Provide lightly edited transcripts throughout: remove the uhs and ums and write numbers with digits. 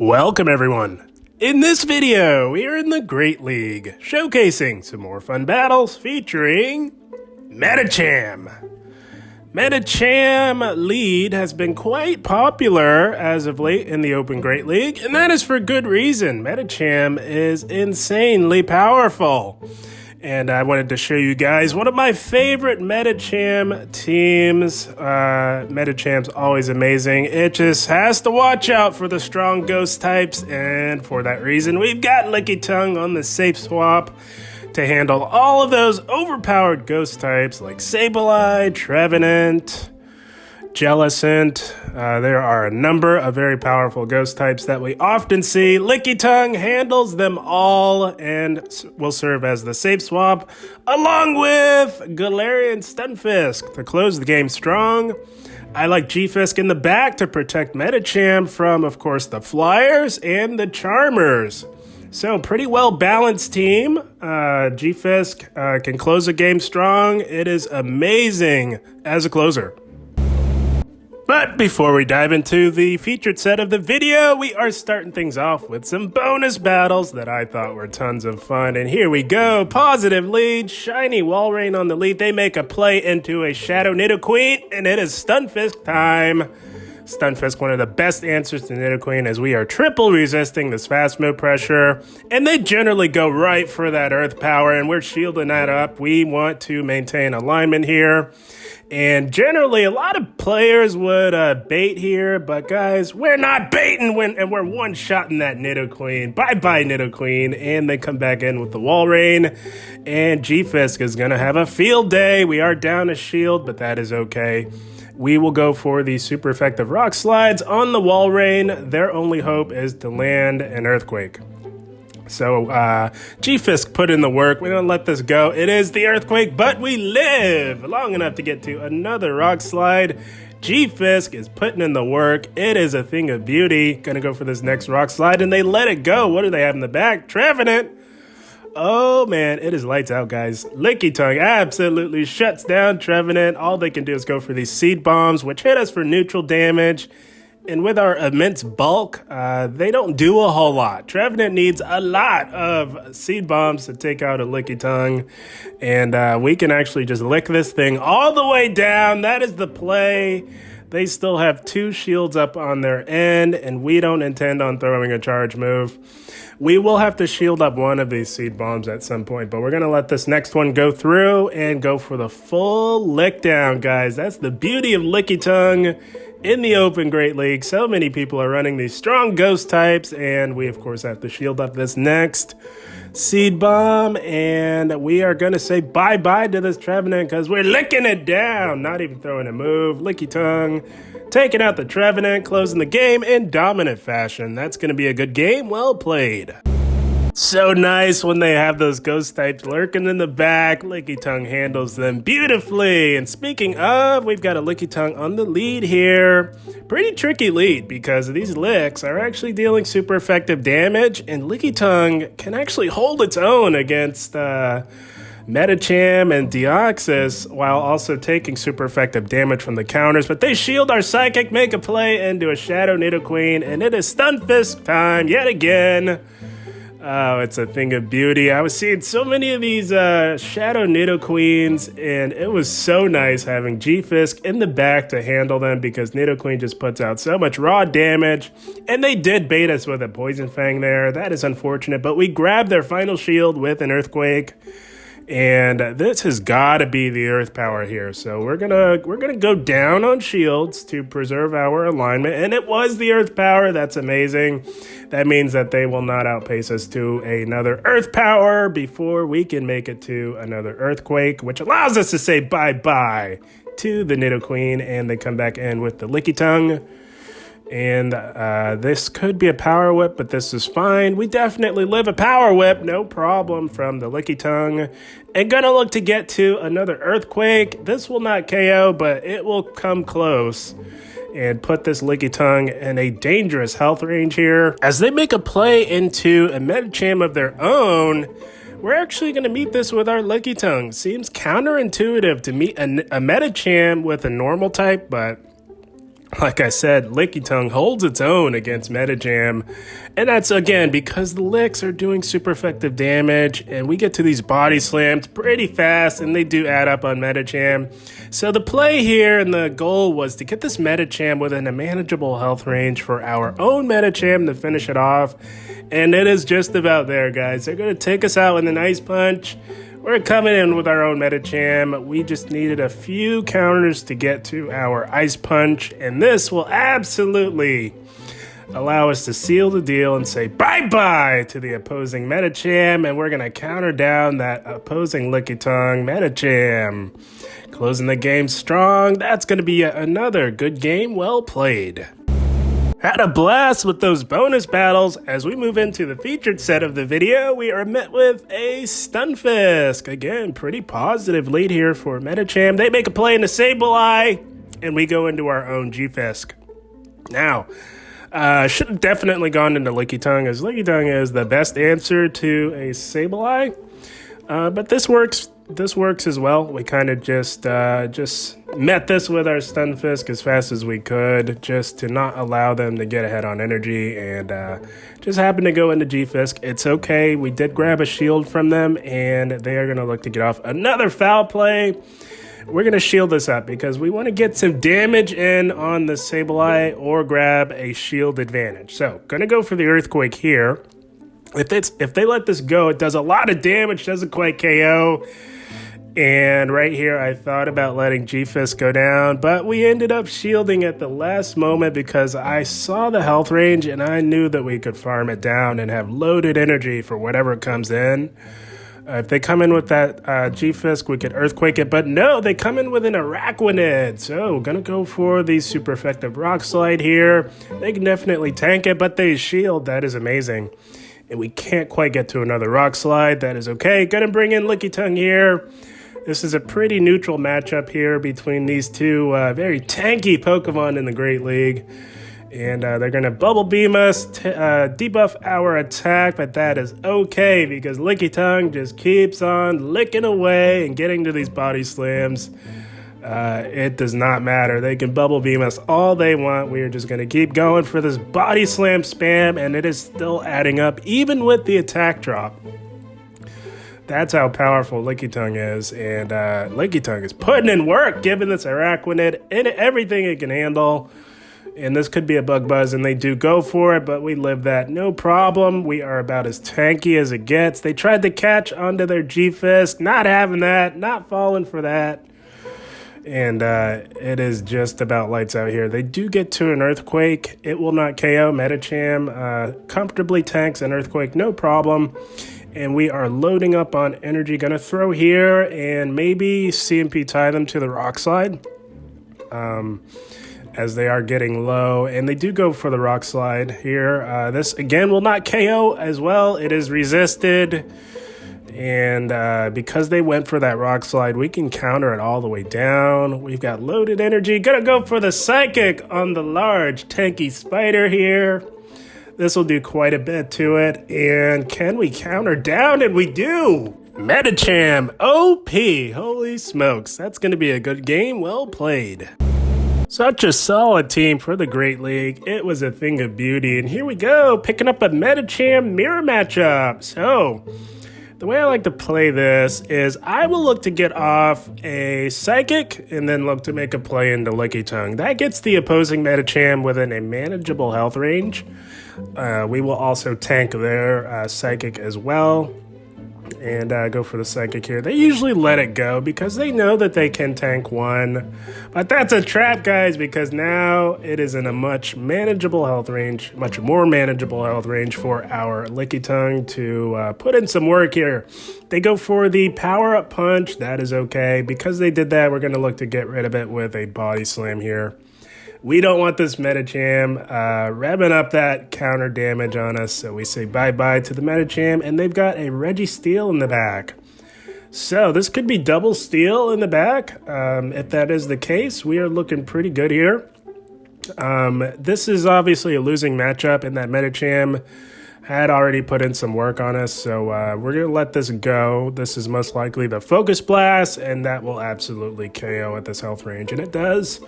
Welcome everyone! In this video, we are in the Great League, showcasing some more fun battles featuring Medicham. Medicham lead has been quite popular as of late in the Open Great League, and that is for good reason. Medicham is insanely powerful. And I wanted to show you guys one of my favorite Medicham teams. Medicham's always amazing. It just has to watch out for the strong ghost types. And for that reason, we've got Lickitung on the safe swap to handle all of those overpowered ghost types like Sableye, Trevenant, Jellicent. There are a number of very powerful ghost types that we often see. Lickitung handles them all and will serve as the safe swap, along with Galarian Stunfisk to close the game strong. I like Gfisk in the back to protect Medicham from, of course, the Flyers and the Charmers. So, pretty well-balanced team. Gfisk can close a game strong. It is amazing as a closer. But before we dive into the featured set of the video, we are starting things off with some bonus battles that I thought were tons of fun. And here we go. Positive lead, shiny Walrein on the lead. They make a play into a Shadow Nidoqueen, and it is Stunfisk time. Stunfisk, one of the best answers to Nidoqueen, as we are triple resisting this fast move pressure. And they generally go right for that Earth Power, and we're shielding that up. We want to maintain alignment here. And generally, a lot of players would bait here, but guys, we're not baiting and we're one-shotting that Nidoqueen. Bye-bye, Nidoqueen. And they come back in with the Walrein, and Gfisk is going to have a field day. We are down a shield, but that is okay. We will go for the super effective rock slides on the Walrein. Their only hope is to land an Earthquake. So, Gfisk put in the work. We don't let this go. It is the Earthquake, but we live long enough to get to another rock slide. Gfisk is putting in the work. It is a thing of beauty. Gonna go for this next rock slide, and they let it go. What do they have in the back? Trevenant. Oh, man, it is lights out, guys. Lickitung absolutely shuts down Trevenant. All they can do is go for these seed bombs, which hit us for neutral damage. And with our immense bulk, they don't do a whole lot. Trevenant needs a lot of seed bombs to take out a Lickitung. And we can actually just lick this thing all the way down. That is the play. They still have 2 shields up on their end, and we don't intend on throwing a charge move. We will have to shield up one of these seed bombs at some point, but we're going to let this next one go through and go for the full lick down, guys. That's the beauty of Lickitung in the Open Great League. So many people are running these strong ghost types, and we, of course, have to shield up this next seed bomb, and we are going to say bye-bye to this Trevenant because we're licking it down, not even throwing a move. Lickitung taking out the Trevenant, closing the game in dominant fashion. That's going to be a good game. Well played. So nice when they have those ghost types lurking in the back. Lickitung handles them beautifully. And speaking of, we've got a Lickitung on the lead here. Pretty tricky lead because these licks are actually dealing super effective damage. And Lickitung can actually hold its own against Medicham and Deoxys while also taking super effective damage from the counters. But they shield our Psychic, make a play into a Shadow Nidoqueen. And it is Stunfisk time yet again. Oh, it's a thing of beauty. I was seeing so many of these Shadow Nidoqueens, and it was so nice having Gfisk in the back to handle them because Nidoqueen just puts out so much raw damage. And they did bait us with a Poison Fang there. That is unfortunate, but we grabbed their final shield with an Earthquake. And this has got to be the Earth Power here. So we're gonna go down on shields to preserve our alignment. And it was the Earth Power. That's amazing. That means that they will not outpace us to another Earth Power before we can make it to another Earthquake, which allows us to say bye-bye to the Nidoqueen. And they come back in with the Lickitung. And this could be a Power Whip, but this is fine. We definitely live a Power Whip, no problem, from the Lickitung. And gonna look to get to another Earthquake. This will not KO, but it will come close and put this Lickitung in a dangerous health range here. As they make a play into a Medicham of their own, we're actually going to meet this with our Lickitung. Seems counterintuitive to meet a Medicham with a normal type, but Like I said, Lickitung holds its own against Medicham, and that's again because the licks are doing super effective damage, and we get to these body slams pretty fast, and they do add up on Medicham. So the play here and the goal was to get this Medicham within a manageable health range for our own Medicham to finish it off, and it is just about there, guys. They're going to take us out with an Ice Punch. We're coming in with our own Medicham. We just needed a few counters to get to our Ice Punch, and this will absolutely allow us to seal the deal and say bye-bye to the opposing Medicham, and we're going to counter down that opposing Lickitung Medicham. Closing the game strong. That's going to be another good game well played. Had a blast with those bonus battles. As we move into the featured set of the video, we are met with a Stunfisk. Again, pretty positive lead here for Medicham. They make a play in the Sableye, and we go into our own G-Fisk. Now, should have definitely gone into Lickitung, as Lickitung is the best answer to a Sableye. But this works. This works as well. We kind of just met this with our Stunfisk as fast as we could, just to not allow them to get ahead on energy, and just happened to go into G-Fisk. It's okay. We did grab a shield from them, and they are going to look to get off another foul play. We're going to shield this up because we want to get some damage in on the Sableye or grab a shield advantage. So, going to go for the Earthquake here. If they let this go, it does a lot of damage, doesn't quite KO. And right here, I thought about letting G-Fisk go down, but we ended up shielding at the last moment because I saw the health range and I knew that we could farm it down and have loaded energy for whatever comes in. If they come in with that G-Fisk, we could Earthquake it, but no, they come in with an Araquanid. So, gonna go for the super effective Rock Slide here. They can definitely tank it, but they shield. That is amazing. And we can't quite get to another Rock Slide. That is okay. Gonna bring in Lickitung here. This is a pretty neutral matchup here between these two very tanky Pokemon in the Great League. And they're going to Bubble Beam us, debuff our attack, but that is okay because Lickitung just keeps on licking away and getting to these body slams. It does not matter. They can Bubble Beam us all they want. We are just going to keep going for this body slam spam, and it is still adding up even with the attack drop. That's how powerful Lickitung is, and Lickitung is putting in work, giving this Araquanid and everything it can handle. And this could be a Bug Buzz, and they do go for it, but we live that no problem. We are about as tanky as it gets. They tried to catch onto their G-Fisk, not having that, not falling for that. And it is just about lights out here. They do get to an Earthquake. It will not KO. Medicham comfortably tanks an Earthquake, no problem. And we are loading up on energy. Gonna throw here and maybe CMP tie them to the Rock Slide. As they are getting low. And they do go for the Rock Slide here. This, again, will not KO as well. It is resisted. And because they went for that Rock Slide, we can counter it all the way down. We've got loaded energy. Gonna go for the Psychic on the large tanky spider here. This will do quite a bit to it. And can we counter down? And we do! Medicham OP! Holy smokes. That's going to be a good game. Well played. Such a solid team for the Great League. It was a thing of beauty. And here we go, picking up a Medicham mirror matchup. So, the way I like to play this is I will look to get off a Psychic and then look to make a play into Lickitung. That gets the opposing Medicham within a manageable health range. We will also tank their Psychic as well. And go for the Psychic here. They usually let it go because they know that they can tank one. But that's a trap, guys, because now it is in a much manageable health range, much more manageable health range for our Lickitung to put in some work here. They go for the Power-Up Punch. That is okay. Because they did that, we're going to look to get rid of it with a Body Slam here. We don't want this Medicham revving up that counter damage on us, so we say bye-bye to the Medicham, and they've got a Registeel in the back. So this could be double steal in the back. If that is the case, we are looking pretty good here. This is obviously a losing matchup in that Medicham had already put in some work on us, so we're going to let this go. This is most likely the Focus Blast, and that will absolutely KO at this health range, and it does.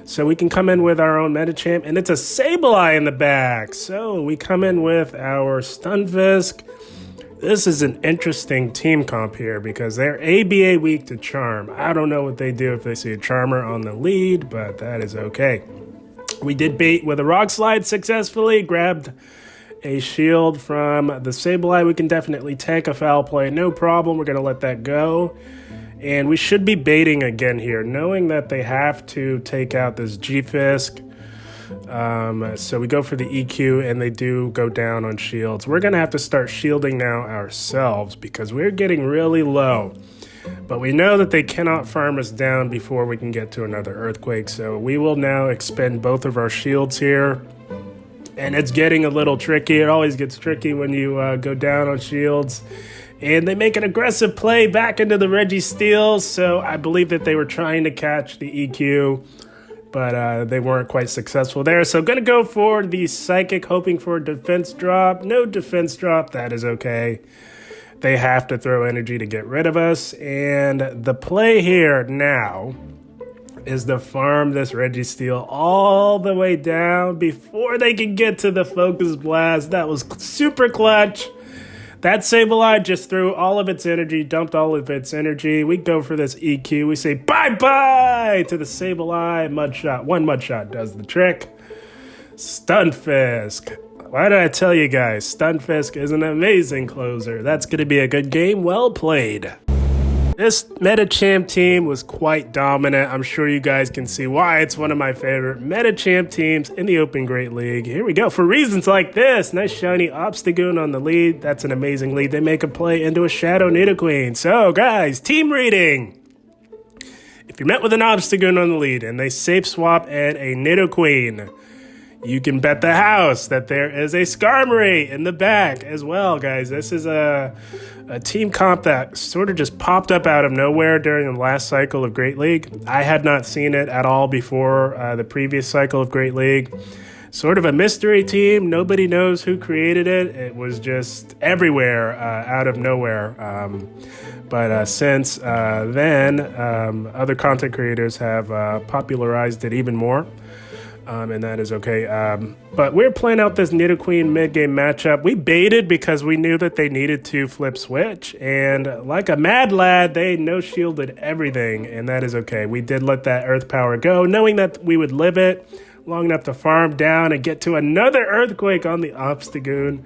So we can come in with our own Medicham, and it's a Sableye in the back. So we come in with our Stunfisk. This is an interesting team comp here because they're ABA weak to Charm. I don't know what they do if they see a Charmer on the lead, but that is okay. We did bait with a Rock Slide successfully, grabbed a shield from the Sableye. We can definitely take a foul play, no problem. We're going to let that go. And we should be baiting again here, knowing that they have to take out this G-Fisk. So we go for the EQ, and they do go down on shields. We're going to have to start shielding now ourselves because we're getting really low. But we know that they cannot farm us down before we can get to another Earthquake. So we will now expend both of our shields here. And it's getting a little tricky. It always gets tricky when you go down on shields. And they make an aggressive play back into the Registeel. So I believe that they were trying to catch the EQ, but they weren't quite successful there. So going to go for the Psychic, hoping for a defense drop. No defense drop. That is okay. They have to throw energy to get rid of us. And the play here now is to farm this Registeel all the way down before they can get to the Focus Blast. That was super clutch. That Sableye just threw all of its energy, dumped all of its energy. We go for this EQ. We say bye-bye to the Sableye. Mudshot. One Mudshot does the trick. Stunfisk. Why did I tell you guys? Stunfisk is an amazing closer. That's going to be a good game. Well played. This Medicham team was quite dominant. I'm sure you guys can see why it's one of my favorite Medicham teams in the Open Great League. Here we go. For reasons like this, nice shiny Obstagoon on the lead. That's an amazing lead. They make a play into a Shadow Nidoqueen. So, guys, team reading. If you're met with an Obstagoon on the lead and they safe swap and a Nidoqueen, you can bet the house that there is a Skarmory in the back as well, guys. This is a team comp that sort of just popped up out of nowhere during the last cycle of Great League. I had not seen it at all before the previous cycle of Great League. Sort of a mystery team. Nobody knows who created it. It was just everywhere out of nowhere. But since then, other content creators have popularized it even more. And that is okay. But we're playing out this Nidoqueen mid-game matchup. We baited because we knew that they needed to flip switch. And like a mad lad, they no-shielded everything. And that is okay. We did let that Earth Power go, knowing that we would live it long enough to farm down and get to another Earthquake on the Obstagoon.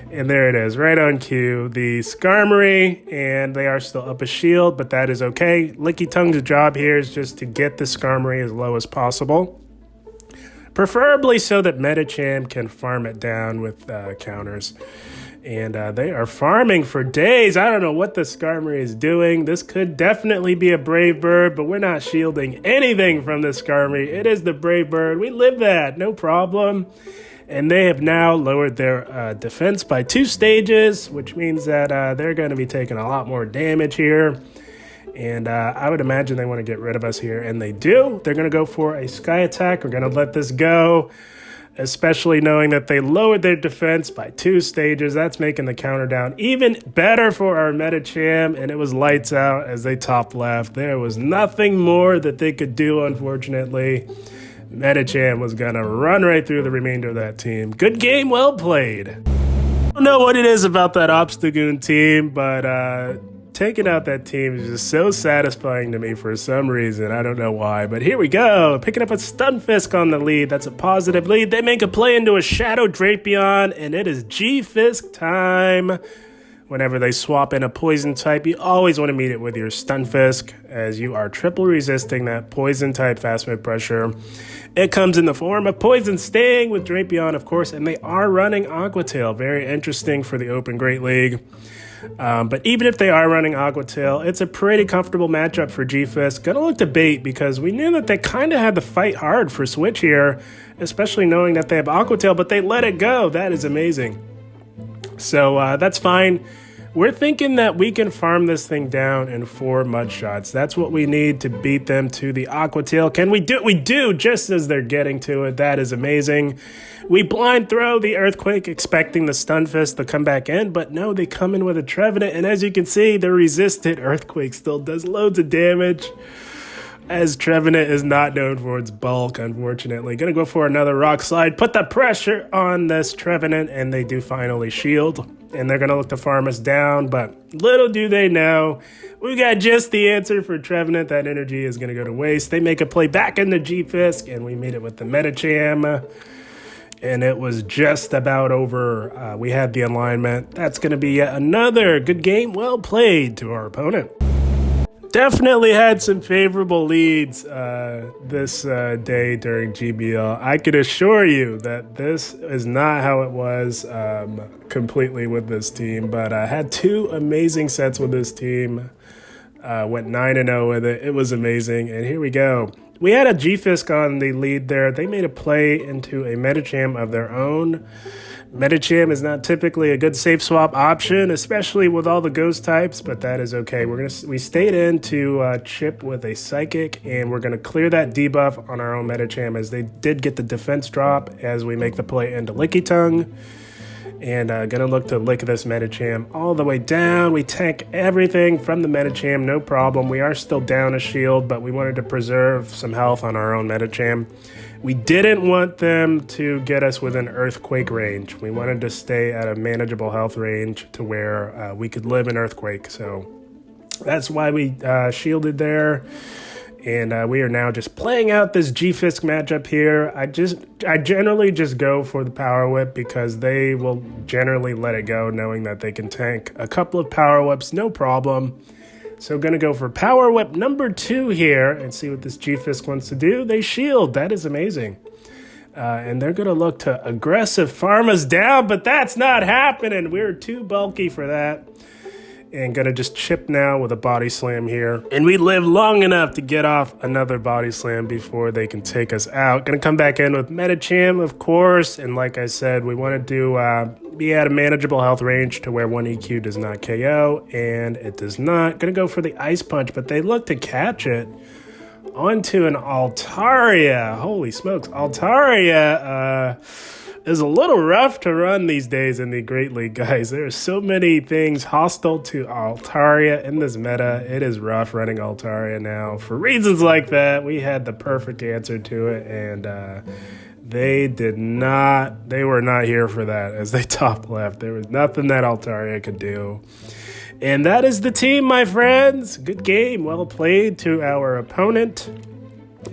And there it is, right on cue. The Skarmory, and they are still up a shield, but that is okay. Lickitung's job here is just to get the Skarmory as low as possible. Preferably so that Medicham can farm it down with counters. And they are farming for days. I don't know what the Skarmory is doing. This could definitely be a Brave Bird, but we're not shielding anything from the Skarmory. It is the Brave Bird. We live that, no problem. And they have now lowered their defense by 2 stages, which means that they're going to be taking a lot more damage here. And I would imagine they want to get rid of us here, and they do. They're going to go for a Sky Attack. We're going to let this go, especially knowing that they lowered their defense by 2 stages. That's making the counter down even better for our Medicham, and it was lights out as they top left. There was nothing more that they could do, unfortunately. Medicham was going to run right through the remainder of that team. Good game, well played. I don't know what it is about that Obstagoon team, but taking out that team is just so satisfying to me for some reason. I don't know why, but here we go. Picking up a Stunfisk on the lead. That's a positive lead. They make a play into a Shadow Drapion, and it is G-Fisk time. Whenever they swap in a poison type, you always want to meet it with your Stunfisk, as you are triple resisting that poison type fast move pressure. It comes in the form of Poison Sting with Drapion, of course, and they are running Aqua Tail. Very interesting for the Open Great League. But even if they are running Aqua Tail, it's a pretty comfortable matchup for G-Fisk. Gonna look to bait because we knew that they kind of had to fight hard for Switch here, especially knowing that they have Aqua Tail, but they let it go. That is amazing. So that's fine. We're thinking that we can farm this thing down in 4 mud shots. That's what we need to beat them to the Aqua Tail. Can we do it? We do, just as they're getting to it. That is amazing. We blind throw the Earthquake, expecting the Stunfisk to come back in, but no, they come in with a Trevenant, and as you can see, the resistant Earthquake still does loads of damage, as Trevenant is not known for its bulk, unfortunately. Gonna go for another Rock Slide, put the pressure on this Trevenant, and they do finally shield. And they're gonna look to farm us down, but little do they know, we got just the answer for Trevenant. That energy is gonna go to waste. They make a play back into G-Fisk, and we made it with the Medicham. And it was just about over. We had the alignment. That's gonna be yet another good game, well played to our opponent. Definitely had some favorable leads this day during GBL. I can assure you that this is not how it was completely with this team, but I had 2 amazing sets with this team. Went 9-0 with it. It was amazing, and here we go. We had a G-Fisk on the lead there. They made a play into a Medicham of their own. Medicham is not typically a good safe swap option, especially with all the ghost types, but that is okay. We stayed in to chip with a Psychic, and we're going to clear that debuff on our own Medicham, as they did get the defense drop as we make the play into Lickitung. And gonna look to lick this Medicham all the way down. We tank everything from the Medicham, no problem. We are still down a shield, but we wanted to preserve some health on our own Medicham. We didn't want them to get us within Earthquake range. We wanted to stay at a manageable health range to where we could live in Earthquake. So that's why we shielded there. And we are now just playing out this G-Fisk matchup here. I generally just go for the Power Whip because they will generally let it go, knowing that they can tank a couple of Power Whips, no problem. So going to go for Power Whip number 2 here and see what this G-Fisk wants to do. They shield. That is amazing. And they're going to look to aggressive farm us down, but that's not happening. We're too bulky for that. And gonna just chip now with a Body Slam here. And we live long enough to get off another Body Slam before they can take us out. Gonna come back in with Medicham, of course. And like I said, we wanted to be at a manageable health range to where 1 EQ does not KO. And it does not. Gonna go for the Ice Punch, but they look to catch it onto an Altaria. Holy smokes, Altaria is a little rough to run these days in the Great League, guys. There are so many things hostile to Altaria in this meta. It is rough running Altaria now. For reasons like that, we had the perfect answer to it, and they were not here for that as they top left. There was nothing that Altaria could do. And that is the team, my friends. Good game, well played to our opponent.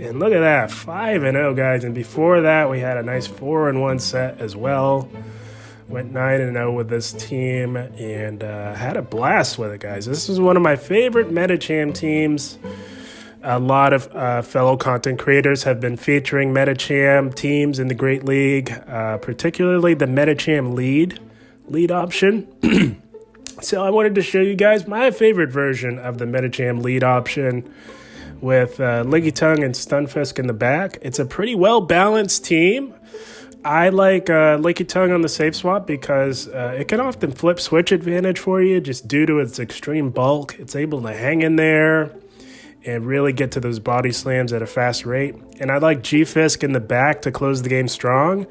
And look at that, 5-0, guys. And before that, we had a nice 4-1 set as well. Went 9-0 with this team and had a blast with it, guys. This is one of my favorite Medicham teams. A lot of fellow content creators have been featuring Medicham teams in the Great League, particularly the Medicham lead option. So I wanted to show you guys my favorite version of the Medicham lead option, with Lickitung and Stunfisk in the back. It's a pretty well-balanced team. I like Lickitung on the safe swap because it can often flip switch advantage for you just due to its extreme bulk. It's able to hang in there and really get to those body slams at a fast rate. And I like G-Fisk in the back to close the game strong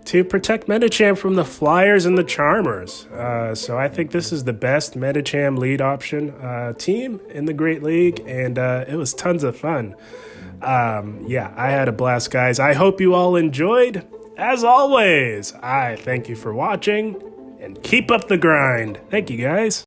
to protect Medicham from the Flyers and the Charmers. So I think this is the best Medicham lead option team in the Great League, and it was tons of fun. Yeah, I had a blast, guys. I hope you all enjoyed. As always, I thank you for watching, and keep up the grind. Thank you, guys.